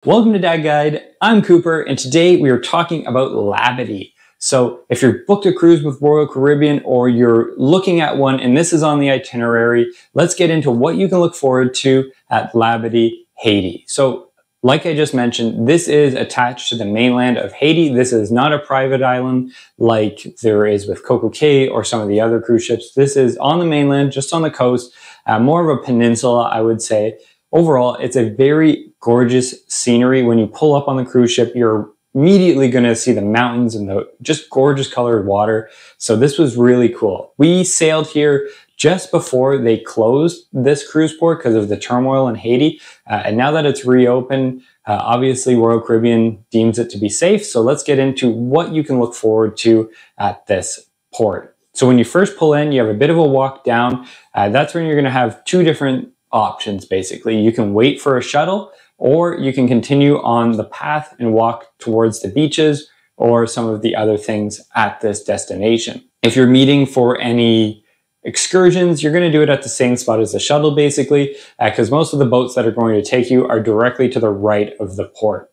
Welcome to Dad Guide. I'm Cooper, and today we are talking about Labadee. So if you're booked a cruise with Royal Caribbean or you're looking at one and this is on the itinerary, let's get into what you can look forward to at Labadee Haiti. So like I just mentioned, this is attached to the mainland of Haiti. This is not a private island like there is with Coco Cay or some of the other cruise ships. This is on the mainland, just on the coast, more of a peninsula, I would say. Overall, it's a very gorgeous scenery. When you pull up on the cruise ship, you're immediately going to see the mountains and the just gorgeous colored water. So this was really cool. We sailed here just before they closed this cruise port because of the turmoil in Haiti. And now that it's reopened, obviously Royal Caribbean deems it to be safe. So let's get into what you can look forward to at this port. So when you first pull in, you have a bit of a walk down. That's when you're going to have two different options, basically. You can wait for a shuttle, or you can continue on the path and walk towards the beaches or some of the other things at this destination. If you're meeting for any excursions, you're going to do it at the same spot as the shuttle, basically, because most of the boats that are going to take you are directly to the right of the port.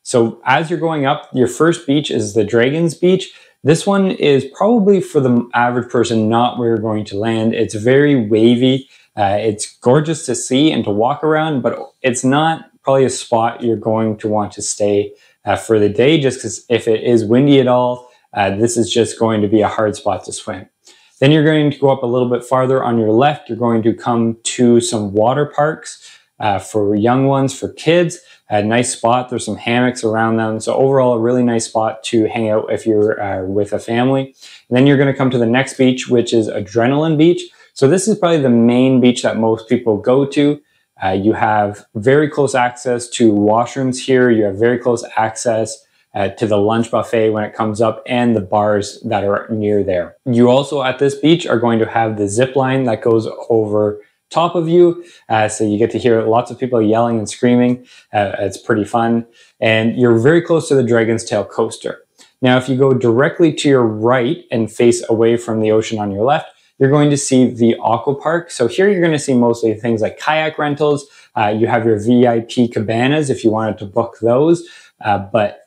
So as you're going up, your first beach is the Dragons Beach. This one is probably for the average person not where you're going to land. It's very wavy. It's gorgeous to see and to walk around, but it's not probably a spot you're going to want to stay for the day, just because if it is windy at all, this is just going to be a hard spot to swim. Then you're going to go up a little bit farther on your left. You're going to come to some water parks for young ones, for kids. A nice spot. There's some hammocks around them. So overall, a really nice spot to hang out if you're with a family. And then you're going to come to the next beach, which is Adrenaline Beach. So this is probably the main beach that most people go to. You have very close access to washrooms here. You have very close access to the lunch buffet when it comes up and the bars that are near there. You also at this beach are going to have the zip line that goes over top of you. So you get to hear lots of people yelling and screaming. It's pretty fun. And you're very close to the Dragon's Tail coaster. Now, if you go directly to your right and face away from the ocean on your left, you're going to see the Aqua Park. So here you're going to see mostly things like kayak rentals. You have your VIP cabanas if you wanted to book those. But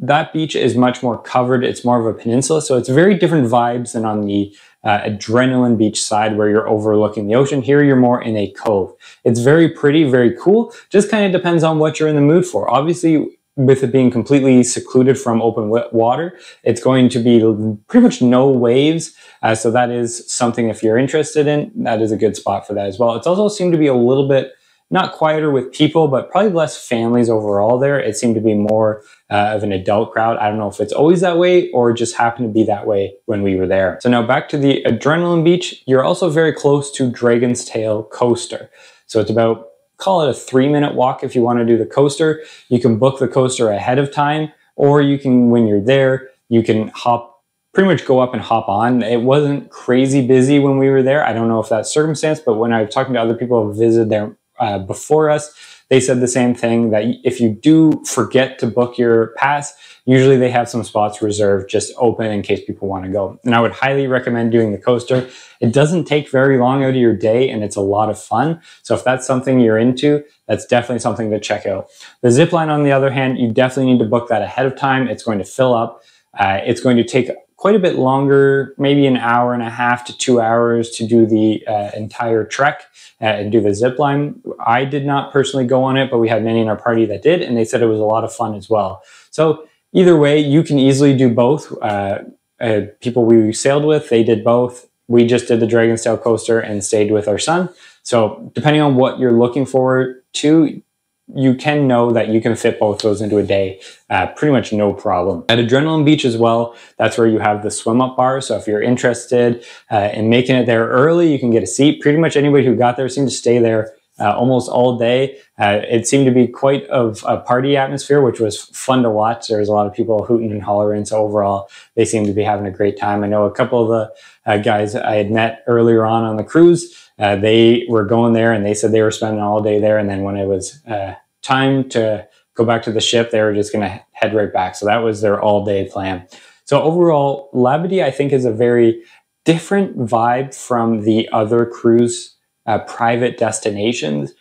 that beach is much more covered. It's more of a peninsula. So it's very different vibes than on the Adrenaline Beach side where you're overlooking the ocean. Here you're more in a cove. It's very pretty, very cool. Just kind of depends on what you're in the mood for. Obviously, with it being completely secluded from open water, it's going to be pretty much no waves. So that is something if you're interested in, that is a good spot for that as well. It's also seemed to be a little bit, not quieter with people, but probably less families overall there. It seemed to be more of an adult crowd. I don't know if it's always that way or just happened to be that way when we were there. So now back to the Adrenaline Beach. You're also very close to Dragon's Tail Coaster. So it's about, call it a 3-minute walk if you want to do the coaster. You can book the coaster ahead of time, or you can, when you're there, you can pretty much go up and hop on. It wasn't crazy busy when we were there. I don't know if that's circumstance, but when I was talking to other people who visited there before us, they said the same thing, that if you do forget to book your pass, usually they have some spots reserved just open in case people want to go. And I would highly recommend doing the coaster. It doesn't take very long out of your day and it's a lot of fun. So if that's something you're into, that's definitely something to check out. The zip line, on the other hand, you definitely need to book that ahead of time. It's going to fill up. It's going to take quite a bit longer, maybe an hour and a half to 2 hours to do the entire trek and do the zip line. I did not personally go on it, but we had many in our party that did, and they said it was a lot of fun as well. So either way, you can easily do both. People we sailed with, they did both. We just did the Dragon's Tail coaster and stayed with our son. So depending on what you're looking forward to, you can know that you can fit both those into a day, pretty much no problem. At Adrenaline Beach as well, that's where you have the swim up bar. So if you're interested in making it there early, you can get a seat. Pretty much anybody who got there seemed to stay there almost all day. It seemed to be quite of a party atmosphere, which was fun to watch. There was a lot of people hooting and hollering. So overall, they seemed to be having a great time. I know a couple of the guys I had met earlier on the cruise, they were going there and they said they were spending all day there. And then when it was time to go back to the ship, they were just going to head right back. So that was their all day plan. So overall, Labadee, I think, is a very different vibe from the other cruise private destinations.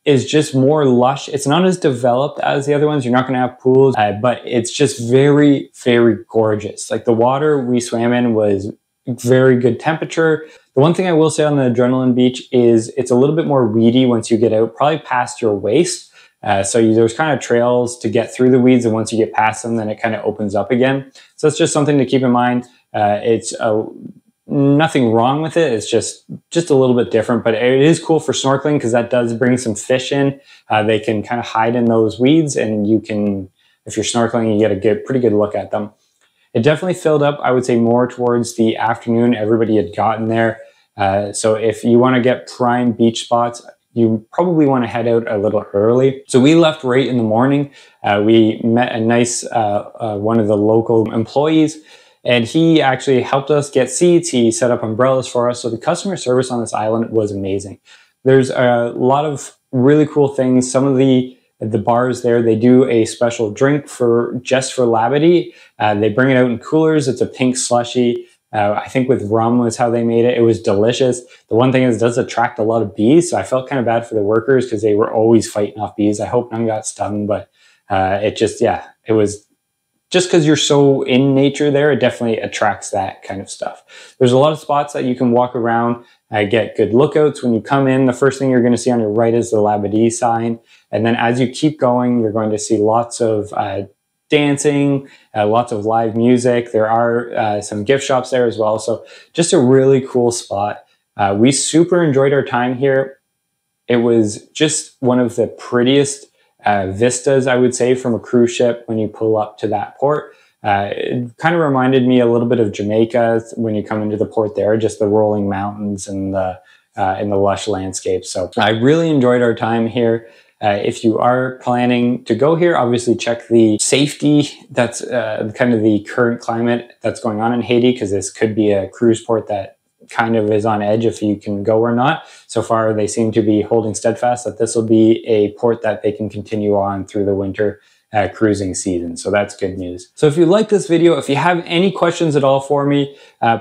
is just more lush. It's not as developed as the other ones. You're not going to have pools, but it's just very, very gorgeous. Like the water we swam in was very good temperature. The one thing I will say on the Adrenaline Beach is it's a little bit more weedy once you get out, probably past your waist. There's kind of trails to get through the weeds, and once you get past them, then it kind of opens up again. So that's just something to keep in mind. It's nothing wrong with it. It's just a little bit different, but it is cool for snorkeling because that does bring some fish in. They can kind of hide in those weeds, and you can, if you're snorkeling, you get a pretty good look at them. It definitely filled up, I would say, more towards the afternoon. Everybody had gotten there. So if you want to get prime beach spots, you probably want to head out a little early. So we left right in the morning. We met a nice, one of the local employees, and he actually helped us get seats. He set up umbrellas for us. So the customer service on this island was amazing. There's a lot of really cool things. Some of the bars there, they do a special drink just for Labadee. They bring it out in coolers. It's a pink slushy. I think with rum was how they made it. It was delicious. The one thing is it does attract a lot of bees. So I felt kind of bad for the workers because they were always fighting off bees. I hope none got stung, but it was just because you're so in nature there, it definitely attracts that kind of stuff. There's a lot of spots that you can walk around, get good lookouts. When you come in, the first thing you're going to see on your right is the Labadee sign. And then as you keep going, you're going to see lots of dancing, lots of live music. There are some gift shops there as well. So just a really cool spot. We super enjoyed our time here. It was just one of the prettiest vistas, I would say, from a cruise ship when you pull up to that port. It kind of reminded me a little bit of Jamaica when you come into the port there, just the rolling mountains and the lush landscape. So I really enjoyed our time here. If you are planning to go here, obviously check the safety. That's kind of the current climate that's going on in Haiti, because this could be a cruise port that kind of is on edge if you can go or not. So far, they seem to be holding steadfast that this will be a port that they can continue on through the winter cruising season. So that's good news. So if you like this video, if you have any questions at all for me,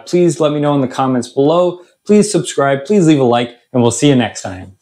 please let me know in the comments below. Please subscribe, please leave a like, and we'll see you next time.